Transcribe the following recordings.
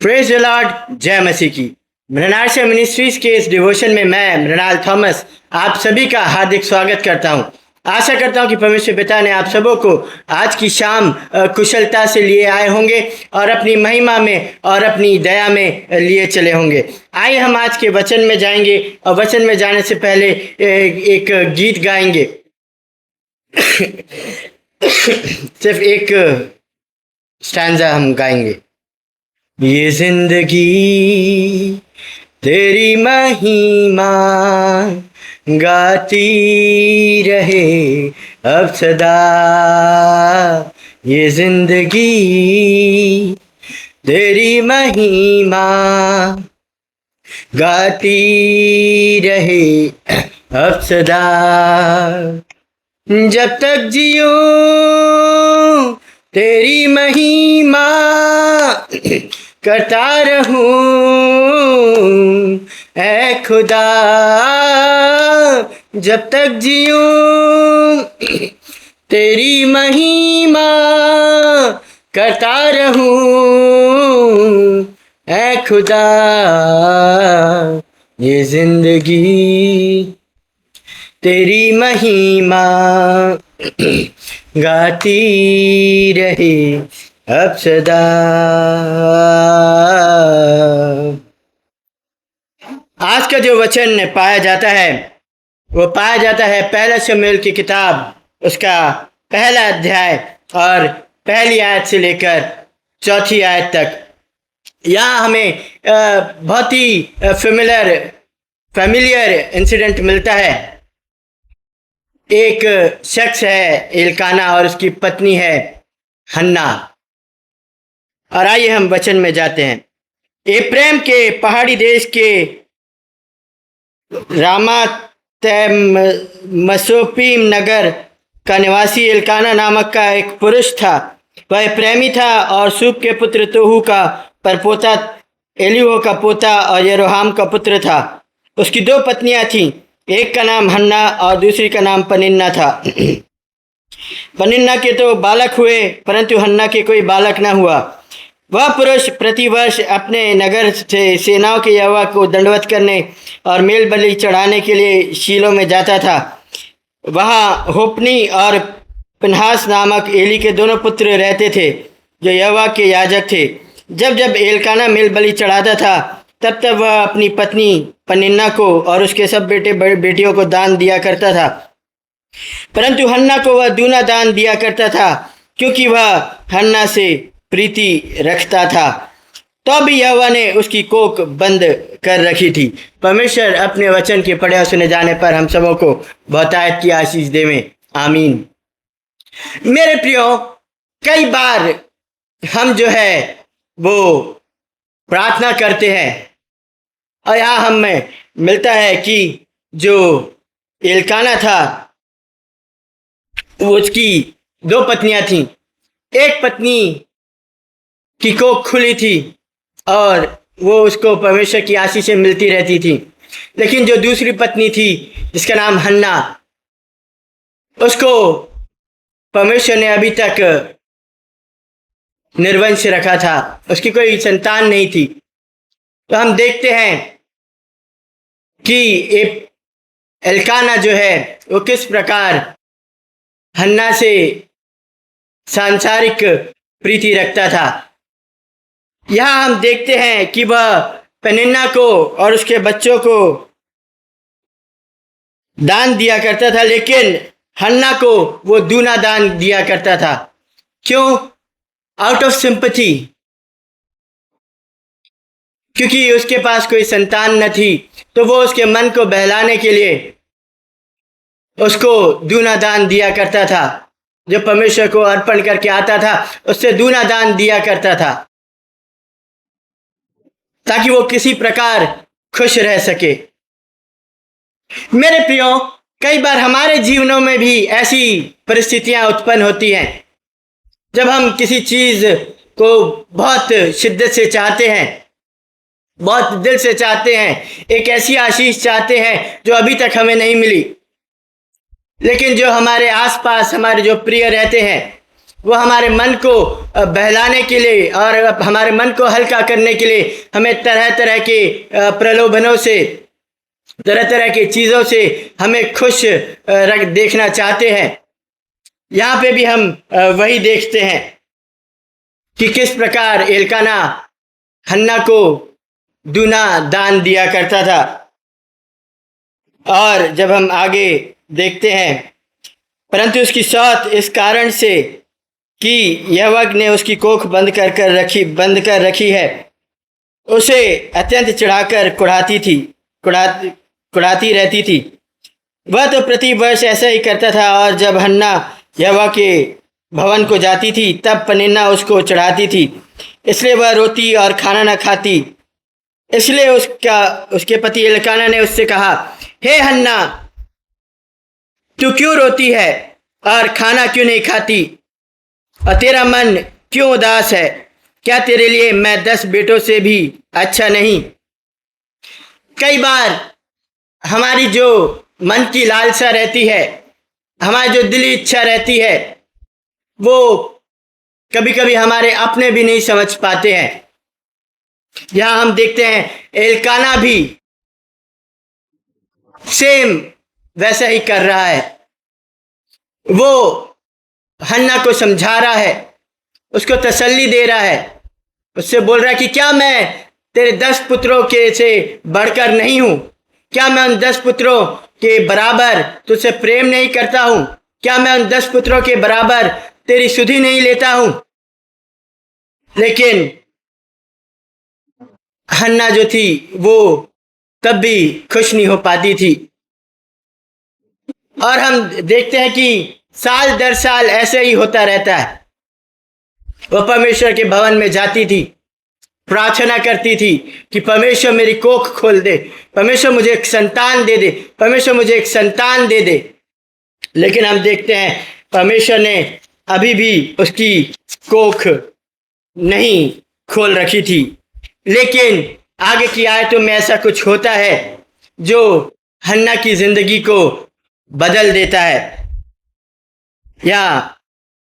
Praise the Lord, जय मसीह की। Mrinal ministries के इस डिवोशन में मैं मृणाल थॉमस आप सभी का हार्दिक स्वागत करता हूं। आशा करता हूं कि परमेश्वर पिता ने आप सबों को आज की शाम कुशलता से लिए आए होंगे और अपनी महिमा में और अपनी दया में लिए चले होंगे। आइए हम आज के वचन में जाएंगे और वचन में जाने से पहले एक गीत गाएंगे। सिर्फ एक स्टैंजा हम गाएंगे। ये जिंदगी तेरी महिमा गाती रहे अब सदा। ये जिंदगी तेरी महिमा गाती रहे अब सदा। जब तक जियो तेरी महिमा करता रहूं ऐ खुदा। जब तक जियूं तेरी महिमा करता रहूं ऐ खुदा। ये जिंदगी तेरी महिमा गाती रहे अब सदा। आज का जो वचन पाया जाता है वो पाया जाता है पहला शमूएल की किताब उसका पहला अध्याय और पहली आयत से लेकर चौथी आयत तक। यहाँ हमें बहुत ही फैमिलियर इंसिडेंट मिलता है। एक शख्स है एलकाना और उसकी पत्नी है हन्ना। और आइए हम वचन में जाते हैं। एप्रैम के पहाड़ी देश के रामातैमसोपीम नगर का निवासी एलकाना नामक का एक पुरुष था। वह प्रेमी था और सूप के पुत्र तोहू का परपोता, एलीहो का पोता और यरोहाम का पुत्र था। उसकी दो पत्नियां थीं, एक का नाम हन्ना और दूसरी का नाम पनिन्ना था। पनिन्ना के तो बालक हुए परंतु हन्ना के कोई बालक न हुआ। वह पुरुष प्रतिवर्ष अपने नगर से सेनाओं के यहोवा को दंडवत करने और मेल बलि चढ़ाने के लिए शीलो में जाता था। वहाँ होपनी और पिनहास नामक एली के दोनों पुत्र रहते थे जो यहोवा के याजक थे। जब जब एलकाना मेल बलि चढ़ाता था तब तब वह अपनी पत्नी पनिन्ना को और उसके सब बेटियों को दान दिया करता था। परंतु हन्ना को वह दूना दान दिया करता था क्योंकि वह हन्ना से प्रीति रखता था। तो भी यहोवा ने उसकी कोख बंद कर रखी थी। परमेश्वर अपने वचन के पढ़े और सुने जाने पर हम सबों को बहुतायत की आशीष देवे। आमीन। मेरे प्रियो, कई बार हम जो है वो प्रार्थना करते हैं और यहाँ हमें मिलता है कि जो एलकाना था उसकी दो पत्नियां थीं। एक पत्नी की कोख खुली थी और वो उसको परमेश्वर की आशीष से मिलती रहती थी। लेकिन जो दूसरी पत्नी थी जिसका नाम हन्ना, उसको परमेश्वर ने अभी तक निर्वंश रखा था, उसकी कोई संतान नहीं थी। तो हम देखते हैं कि एलकाना जो है वो किस प्रकार हन्ना से सांसारिक प्रीति रखता था। यहाँ हम देखते हैं कि वह पनिन्ना को और उसके बच्चों को दान दिया करता था, लेकिन हन्ना को वो दूना दान दिया करता था। क्यों? आउट ऑफ सिंपैथी, क्योंकि उसके पास कोई संतान न थी। तो वो उसके मन को बहलाने के लिए उसको दूना दान दिया करता था। जो परमेश्वर को अर्पण करके आता था उससे दूना दान दिया करता था ताकि वो किसी प्रकार खुश रह सके। मेरे प्रियो, कई बार हमारे जीवनों में भी ऐसी परिस्थितियां उत्पन्न होती हैं जब हम किसी चीज को बहुत शिद्दत से चाहते हैं, बहुत दिल से चाहते हैं, एक ऐसी आशीष चाहते हैं जो अभी तक हमें नहीं मिली। लेकिन जो हमारे आसपास हमारे जो प्रिय रहते हैं वो हमारे मन को बहलाने के लिए और हमारे मन को हल्का करने के लिए हमें तरह तरह के प्रलोभनों से, तरह तरह की चीज़ों से हमें खुश रख देखना चाहते हैं। यहाँ पे भी हम वही देखते हैं कि किस प्रकार एलकाना हन्ना को दूना दान दिया करता था। और जब हम आगे देखते हैं, परंतु उसकी सौत इस कारण से कि यहोवा ने उसकी कोख बंद कर रखी है, उसे अत्यंत चढ़ाकर कुढ़ाती रहती थी। वह तो प्रति वर्ष ऐसा ही करता था, और जब हन्ना यहोवा के भवन को जाती थी तब पनिन्ना उसको चढ़ाती थी, इसलिए वह रोती और खाना न खाती। इसलिए उसके पति एलकाना ने उससे कहा, हे हन्ना, तू क्यों रोती है और खाना क्यों नहीं खाती, और तेरा मन क्यों उदास है? क्या तेरे लिए मैं 10 बेटों से भी अच्छा नहीं? कई बार हमारी जो मन की लालसा रहती है, हमारी जो दिली इच्छा रहती है, वो कभी कभी हमारे अपने भी नहीं समझ पाते हैं। यहां हम देखते हैं एलकाना भी सेम वैसा ही कर रहा है। वो हन्ना को समझा रहा है, उसको तसल्ली दे रहा है, उससे बोल रहा है कि क्या मैं तेरे 10 पुत्रों के से बढ़कर नहीं हूं? क्या मैं उन 10 पुत्रों के बराबर तुझसे प्रेम नहीं करता हूं? क्या मैं उन 10 पुत्रों के बराबर तेरी सुधि नहीं लेता हूं? लेकिन हन्ना जो थी वो तब भी खुश नहीं हो पाती थी। और हम देखते हैं कि साल दर साल ऐसे ही होता रहता है। वो परमेश्वर के भवन में जाती थी, प्रार्थना करती थी कि परमेश्वर मेरी कोख खोल दे, परमेश्वर मुझे एक संतान दे दे, परमेश्वर मुझे एक संतान दे दे। लेकिन हम देखते हैं परमेश्वर ने अभी भी उसकी कोख नहीं खोल रखी थी। लेकिन आगे की आयतों में ऐसा कुछ होता है जो हन्ना की जिंदगी को बदल देता है। या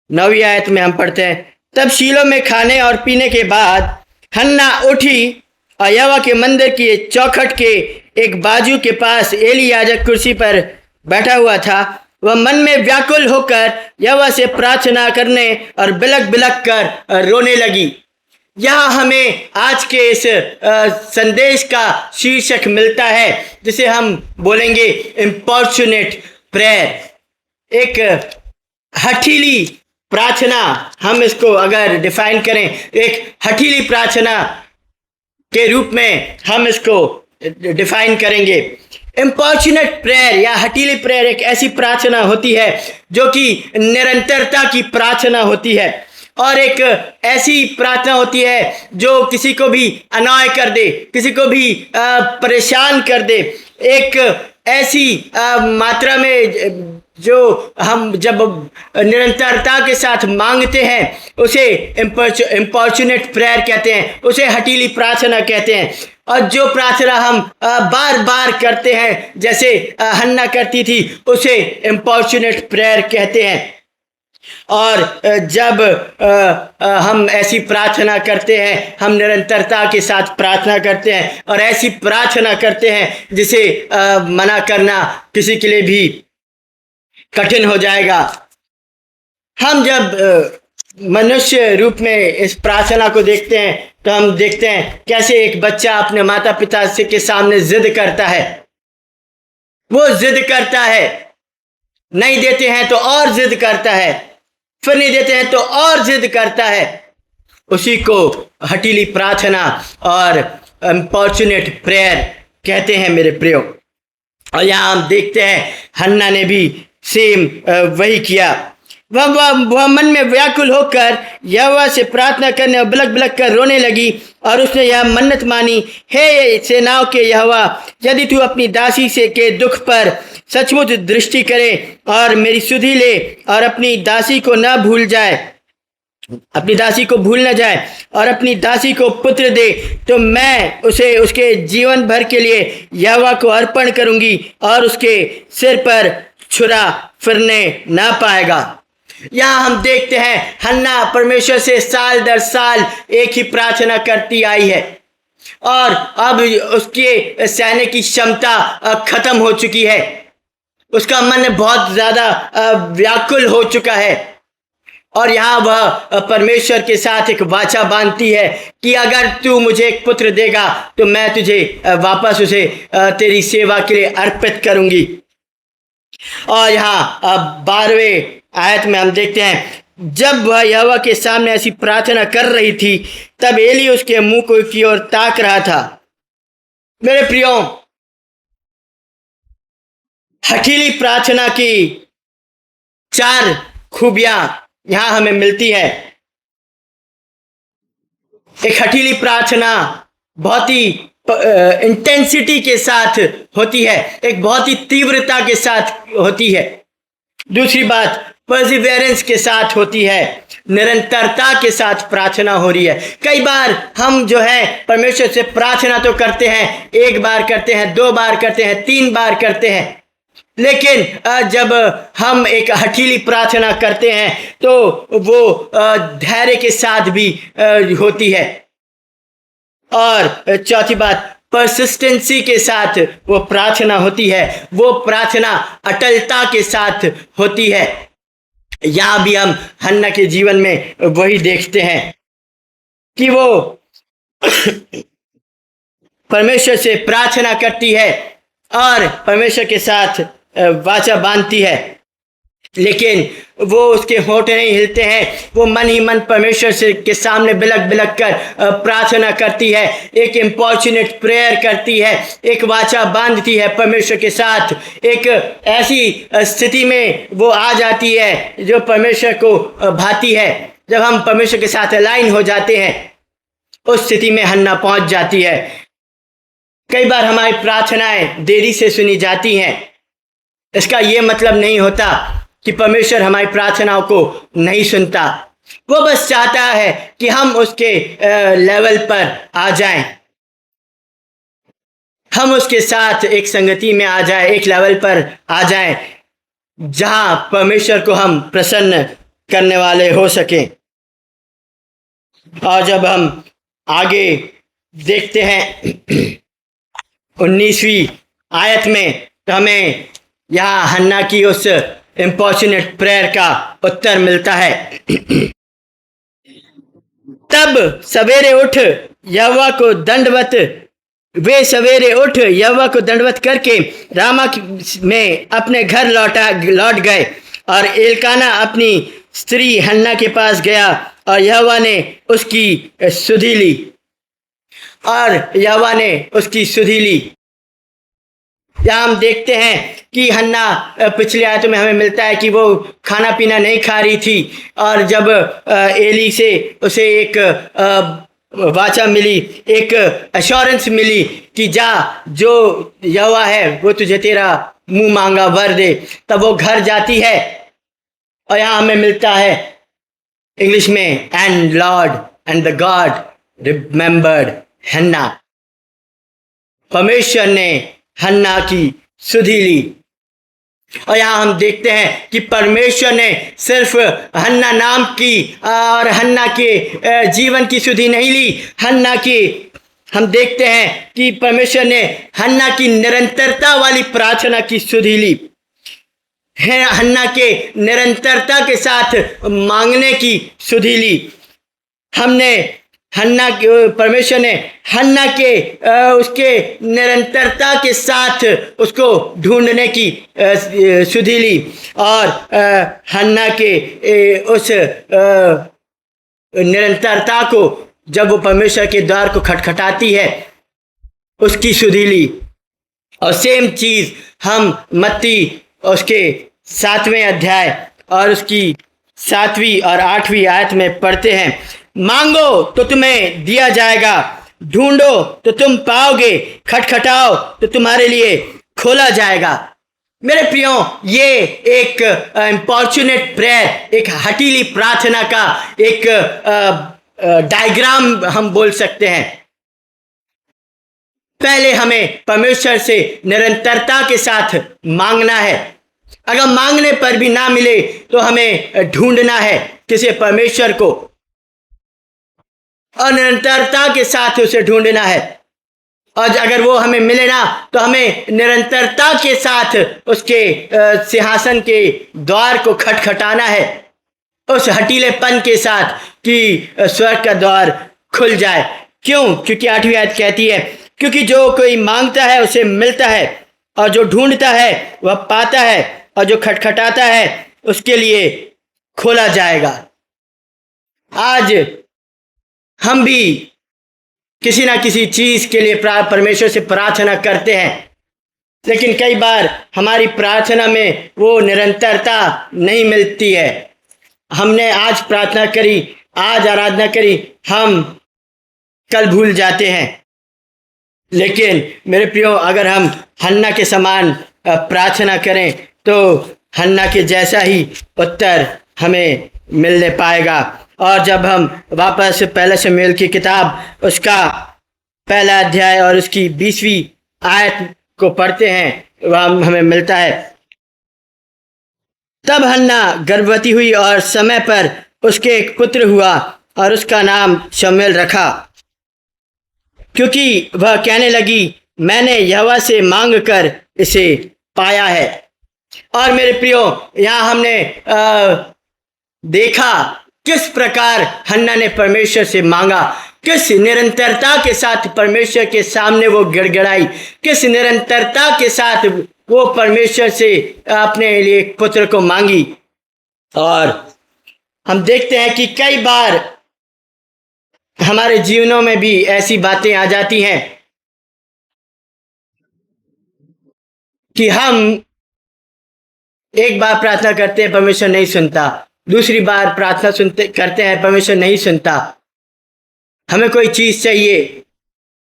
9वीं आयत में हम पढ़ते हैं, तब शीलो में खाने और पीने के बाद हन्ना उठी और यहोवा के मंदिर की चौखट के एक बाजू के पास एली याजक कुर्सी पर बैठा हुआ था। वह मन में व्याकुल होकर यहोवा से प्रार्थना करने और बिलक बिलक कर रोने लगी। यहाँ हमें आज के इस संदेश का शीर्षक मिलता है जिसे हम बोलेंगे इम्पॉर्चुनेट प्रेयर, एक हठीली प्रार्थना। हम इसको अगर डिफाइन करें, एक हठीली प्रार्थना के रूप में हम इसको डिफाइन करेंगे। इम्पॉर्चुनेट प्रेयर या हठीली प्रेयर एक ऐसी प्रार्थना होती है जो कि निरंतरता की प्रार्थना होती है, और एक ऐसी प्रार्थना होती है जो किसी को भी अनॉय कर दे, किसी को भी परेशान कर दे। एक ऐसी मात्रा में जो हम जब निरंतरता के साथ मांगते हैं उसे इम्पॉर्चुनेट प्रेयर कहते हैं, उसे हठीली प्रार्थना कहते हैं। और जो प्रार्थना हम बार बार करते हैं, जैसे हन्ना करती थी, उसे इम्पॉर्चुनेट प्रेयर कहते हैं। और जब हम ऐसी प्रार्थना करते हैं, हम निरंतरता के साथ प्रार्थना करते हैं, और ऐसी प्रार्थना करते हैं जिसे मना करना किसी के लिए भी कठिन हो जाएगा। हम जब मनुष्य रूप में इस प्रार्थना को देखते हैं तो हम देखते हैं कैसे एक बच्चा अपने माता पिता से के सामने जिद करता है। वो जिद करता है, नहीं देते हैं तो और जिद करता है, फिर नहीं देते हैं तो और जिद करता है। उसी को हठीली प्रार्थना और इम्पॉर्चुनेट प्रेयर कहते हैं मेरे प्रियो। और यहाँ हम देखते हैं हन्ना ने भी सेम वही किया। वह मन में व्याकुल होकर यहोवा से प्रार्थना करने और बिलक बिलक कर रोने लगी, और उसने यह मन्नत मानी, हे सेनाओं के यहोवा, यदि तू अपनी दासी से के दुख पर सचमुच दृष्टि करे और मेरी सुधि ले और अपनी दासी को न भूल जाए, अपनी दासी को भूल न जाए और अपनी दासी को पुत्र दे, तो मैं उसे उसके जीवन भर के लिए यहोवा को अर्पण करूंगी और उसके सिर पर छुरा फिरने ना पाएगा। यहाँ हम देखते हैं हन्ना परमेश्वर से साल दर साल एक ही प्रार्थना करती आई है और अब उसके सहने की क्षमता खत्म हो चुकी है। उसका मन बहुत ज्यादा व्याकुल हो चुका है और यहाँ वह परमेश्वर के साथ एक वाचा बांधती है कि अगर तू मुझे एक पुत्र देगा तो मैं तुझे वापस उसे तेरी सेवा के लिए अर्पित करूंगी। और यहाँ 12वें आयत में हम देखते हैं, जब वह यहोवा के सामने ऐसी प्रार्थना कर रही थी तब एली उसके मुंह को की ओर ताक रहा था। मेरे प्रियो, हठीली प्रार्थना की 4 खूबियां यहां हमें मिलती है। एक हठीली प्रार्थना बहुत ही इंटेंसिटी के साथ होती है, एक बहुत ही तीव्रता के साथ होती है। दूसरी बात, परसिवेरेंस के साथ होती है, निरंतरता के साथ प्रार्थना हो रही है। कई बार हम जो है परमेश्वर से प्रार्थना तो करते हैं, 1 बार करते हैं, 2 बार करते हैं, 3 बार करते हैं, लेकिन जब हम एक हठीली प्रार्थना करते हैं तो वो धैर्य के साथ भी होती है। और चौथी बात, परसिस्टेंसी के साथ वो प्रार्थना होती है, वो प्रार्थना अटलता के साथ होती है। यहाँ भी हम हन्ना के जीवन में वही देखते हैं कि वो परमेश्वर से प्रार्थना करती है और परमेश्वर के साथ वाचा बांधती है, लेकिन वो उसके होंठ नहीं हिलते हैं। वो मन ही मन परमेश्वर से के सामने बिलक बिलक कर प्रार्थना करती है, एक इम्पॉर्चुनेट प्रेयर करती है, एक वाचा बांधती है परमेश्वर के साथ। एक ऐसी स्थिति में वो आ जाती है जो परमेश्वर को भाती है। जब हम परमेश्वर के साथ अलाइन हो जाते हैं उस स्थिति में हन्ना पहुंच जाती है। कई बार हमारी प्रार्थनाएं देरी से सुनी जाती हैं। इसका ये मतलब नहीं होता कि परमेश्वर हमारी प्रार्थनाओं को नहीं सुनता। वो बस चाहता है कि हम उसके लेवल पर आ जाएं, हम उसके साथ एक संगति में आ जाएं, एक लेवल पर आ जाएं जहां परमेश्वर को हम प्रसन्न करने वाले हो सकें। और जब हम आगे देखते हैं 19वीं आयत में, तो हमें यहाँ हन्ना की उस इम्पॉर्चुनेट प्रेयर का उत्तर मिलता है। तब सवेरे उठ यहोवा को दंडवत वे सवेरे उठ यहोवा को दंडवत करके रामा में अपने घर लौट गए और एलकाना अपनी स्त्री हन्ना के पास गया और यहोवा ने उसकी सुधि ली यहाँ हम देखते हैं कि हन्ना पिछले आयतों में हमें मिलता है कि वो खाना पीना नहीं खा रही थी और जब एली से उसे एक वाचा मिली, एक एश्योरेंस मिली कि जा, जो यहोवा है वो तुझे तेरा मुंह मांगा वर दे, तब वो घर जाती है। और यहाँ हमें मिलता है इंग्लिश में, and Lord and the God remembered Hannah. परमेश्वर ने हन्ना की सुधि ली। और यहाँ हम देखते हैं कि परमेश्वर ने सिर्फ हन्ना नाम की और हन्ना के जीवन की सुधि नहीं ली, हन्ना की हम देखते हैं कि परमेश्वर ने हन्ना की निरंतरता वाली प्रार्थना की सुधि ली है, हन्ना के निरंतरता के साथ मांगने की सुधि ली। परमेश्वर ने हन्ना के उसके निरंतरता के साथ उसको ढूंढने की सुधि ली और हन्ना के उस निरंतरता को जब वो परमेश्वर के द्वार को खटखटाती है उसकी सुधि ली। और सेम चीज हम मत्ती उसके 7वें अध्याय और उसकी 7वीं और 8वीं आयत में पढ़ते हैं, मांगो तो तुम्हें दिया जाएगा, ढूंढो तो तुम पाओगे, खटखटाओ तो तुम्हारे लिए खोला जाएगा। मेरे प्रियो, ये एक इम्पॉर्चुनेट प्रेयर, एक हठीली प्रार्थना का एक डायग्राम हम बोल सकते हैं। पहले हमें परमेश्वर से निरंतरता के साथ मांगना है। अगर मांगने पर भी ना मिले तो हमें ढूंढना है किसी परमेश्वर को, और निरंतरता के साथ उसे ढूंढना है। और अगर वो हमें मिले ना तो हमें निरंतरता के साथ उसके सिंहासन के द्वार को खटखटाना है, उस हटीलेपन के साथ कि स्वर्ग का द्वार खुल जाए। क्यों? क्योंकि 8वीं आयत कहती है, क्योंकि जो कोई मांगता है उसे मिलता है, और जो ढूंढता है वह पाता है, और जो खटखटाता है उसके लिए खोला जाएगा। आज हम भी किसी ना किसी चीज के लिए परमेश्वर से प्रार्थना करते हैं, लेकिन कई बार हमारी प्रार्थना में वो निरंतरता नहीं मिलती है। हमने आज प्रार्थना करी, आज आराधना करी, हम कल भूल जाते हैं। लेकिन मेरे प्रियो, अगर हम हन्ना के समान प्रार्थना करें तो हन्ना के जैसा ही उत्तर हमें मिलने पाएगा। और जब हम वापस पहले शमूएल की किताब उसका पहला अध्याय और उसकी 20वीं आयत को पढ़ते हैं, वह हमें मिलता है, तब हन्ना गर्भवती हुई और समय पर उसके एक पुत्र हुआ और उसका नाम शमूएल रखा, क्योंकि वह कहने लगी, मैंने यहोवा से मांग कर इसे पाया है। और मेरे प्रियो, यहाँ हमने देखा किस प्रकार हन्ना ने परमेश्वर से मांगा, किस निरंतरता के साथ परमेश्वर के सामने वो गिड़गिड़ाई, किस निरंतरता के साथ वो परमेश्वर से अपने लिए पुत्र को मांगी। और हम देखते हैं कि कई बार हमारे जीवनों में भी ऐसी बातें आ जाती हैं कि हम एक बार प्रार्थना करते हैं, परमेश्वर नहीं सुनता, दूसरी बार प्रार्थना करते हैं, परमेश्वर नहीं सुनता। हमें कोई चीज चाहिए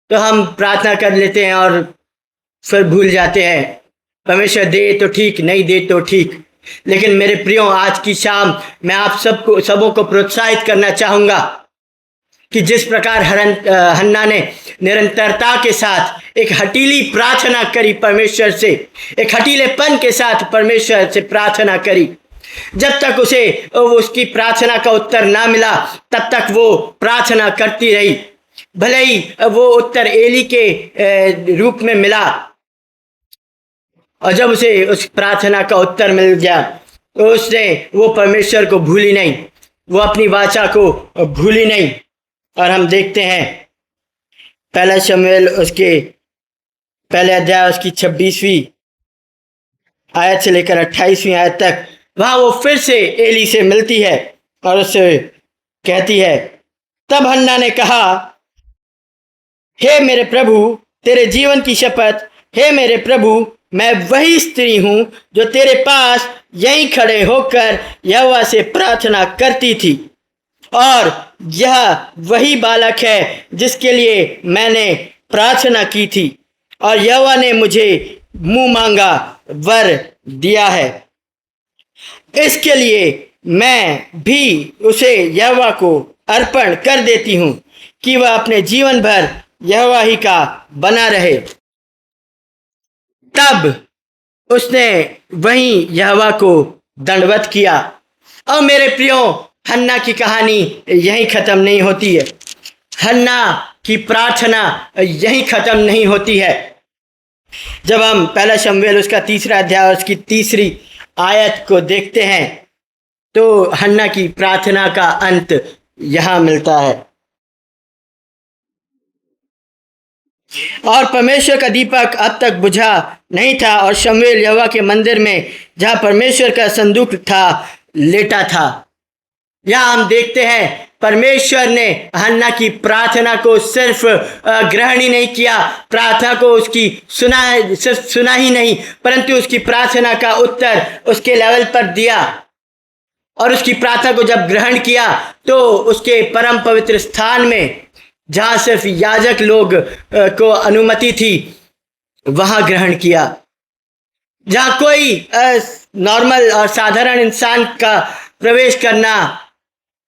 तो हम प्रार्थना कर लेते हैं और फिर भूल जाते हैं, परमेश्वर दे तो ठीक, नहीं दे तो ठीक। लेकिन मेरे प्रियो, आज की शाम मैं आप सबों को प्रोत्साहित करना चाहूंगा कि जिस प्रकार हन्ना ने निरंतरता के साथ एक हटीली प्रार्थना करी परमेश्वर से, एक हटीलेपन के साथ परमेश्वर से प्रार्थना करी, जब तक उसे उसकी प्रार्थना का उत्तर ना मिला तब तक वो प्रार्थना करती रही। भले ही वो उत्तर एली के रूप में मिला, और जब उसे उस प्रार्थना का उत्तर मिल गया तो उसने वो परमेश्वर को भूली नहीं, वो अपनी वाचा को भूली नहीं। और हम देखते हैं पहला शमूएल उसके पहले अध्याय उसकी 26वीं आयत से लेकर 28वीं आयत तक, वहां वो फिर से एली से मिलती है और उससे कहती है, तब हन्ना ने कहा, हे मेरे प्रभु, तेरे जीवन की शपथ, हे मेरे प्रभु, मैं वही स्त्री हूं जो तेरे पास यहीं खड़े होकर यहोवा से प्रार्थना करती थी, और यह वही बालक है जिसके लिए मैंने प्रार्थना की थी, और यहोवा ने मुझे मुंह मांगा वर दिया है। इसके लिए मैं भी उसे यहोवा को अर्पण कर देती हूं कि वह अपने जीवन भर यहोवा ही का बना रहे। तब उसने वहीं यहोवा को दंडवत किया। और मेरे प्रियो, हन्ना की कहानी यहीं खत्म नहीं होती है, हन्ना की प्रार्थना यहीं खत्म नहीं होती है। जब हम पहला शमूएल उसका 3रा अध्याय उसकी 3री आयत को देखते हैं तो हन्ना की प्रार्थना का अंत यहां मिलता है, और परमेश्वर का दीपक अब तक बुझा नहीं था, और शमूएल यहोवा के मंदिर में जहां परमेश्वर का संदूक था लेटा था। यहाँ हम देखते हैं परमेश्वर ने हन्ना की प्रार्थना को सिर्फ ग्रहण ही नहीं किया, प्रार्थना को उसकी सिर्फ सुना ही नहीं, परंतु उसकी प्रार्थना का उत्तर उसके लेवल पर दिया। और उसकी प्रार्थना को जब ग्रहण किया तो उसके परम पवित्र स्थान में, जहां सिर्फ याजक लोग को अनुमति थी, वहां ग्रहण किया, जहां कोई नॉर्मल और साधारण इंसान का प्रवेश करना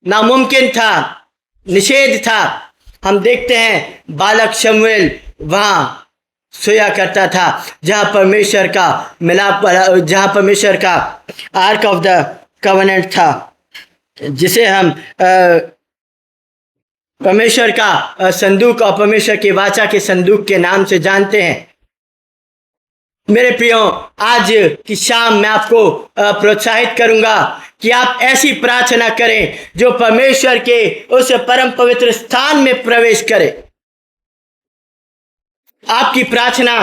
नामुमकिन था, निषेध था। हम देखते हैं बालक शमूएल वहां सोया करता था, जहाँ परमेश्वर का मिलाप, जहाँ परमेश्वर का आर्क ऑफ द कवनेंट था, जिसे हम परमेश्वर का संदूक और परमेश्वर की वाचा के संदूक के नाम से जानते हैं। मेरे प्रियो, आज की शाम मैं आपको प्रोत्साहित करूंगा कि आप ऐसी प्रार्थना करें जो परमेश्वर के उस परम पवित्र स्थान में प्रवेश करे। आपकी प्रार्थना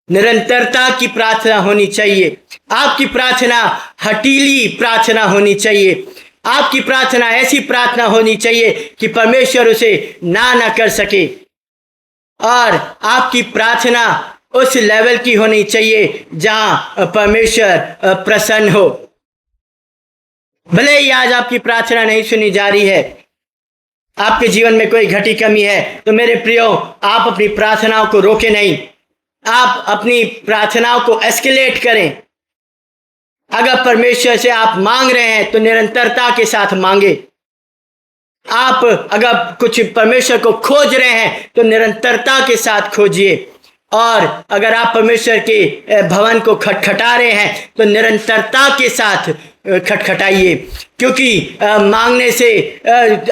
निरंतरता की प्रार्थना होनी चाहिए। आपकी प्रार्थना हठीली प्रार्थना होनी चाहिए। आपकी प्रार्थना ऐसी प्रार्थना होनी चाहिए कि परमेश्वर उसे ना कर सके। और आपकी प्रार्थना उस लेवल की होनी चाहिए जहां परमेश्वर प्रसन्न हो। भले ही आज आपकी प्रार्थना नहीं सुनी जा रही है, आपके जीवन में कोई घटी कमी है, तो मेरे प्रियो, आप अपनी प्रार्थनाओं को रोके नहीं, आप अपनी प्रार्थनाओं को एस्केलेट करें। अगर परमेश्वर से आप मांग रहे हैं तो निरंतरता के साथ मांगे। आप अगर कुछ परमेश्वर को खोज रहे हैं तो निरंतरता के साथ खोजिए। और अगर आप परमेश्वर के भवन को खटखटा रहे हैं तो निरंतरता के साथ खटखटाइए, क्योंकि मांगने से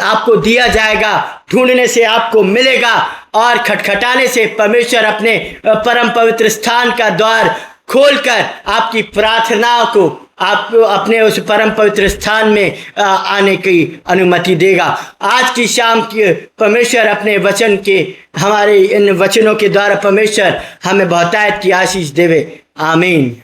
आपको दिया जाएगा, ढूंढने से आपको मिलेगा, और खटखटाने से परमेश्वर अपने परम पवित्र स्थान का द्वार खोलकर आपकी प्रार्थनाओं को आपको अपने उस परम पवित्र स्थान में आने की अनुमति देगा। आज की शाम की परमेश्वर अपने वचन के, हमारे इन वचनों के द्वारा परमेश्वर हमें बहुतायत की आशीष देवे। आमीन।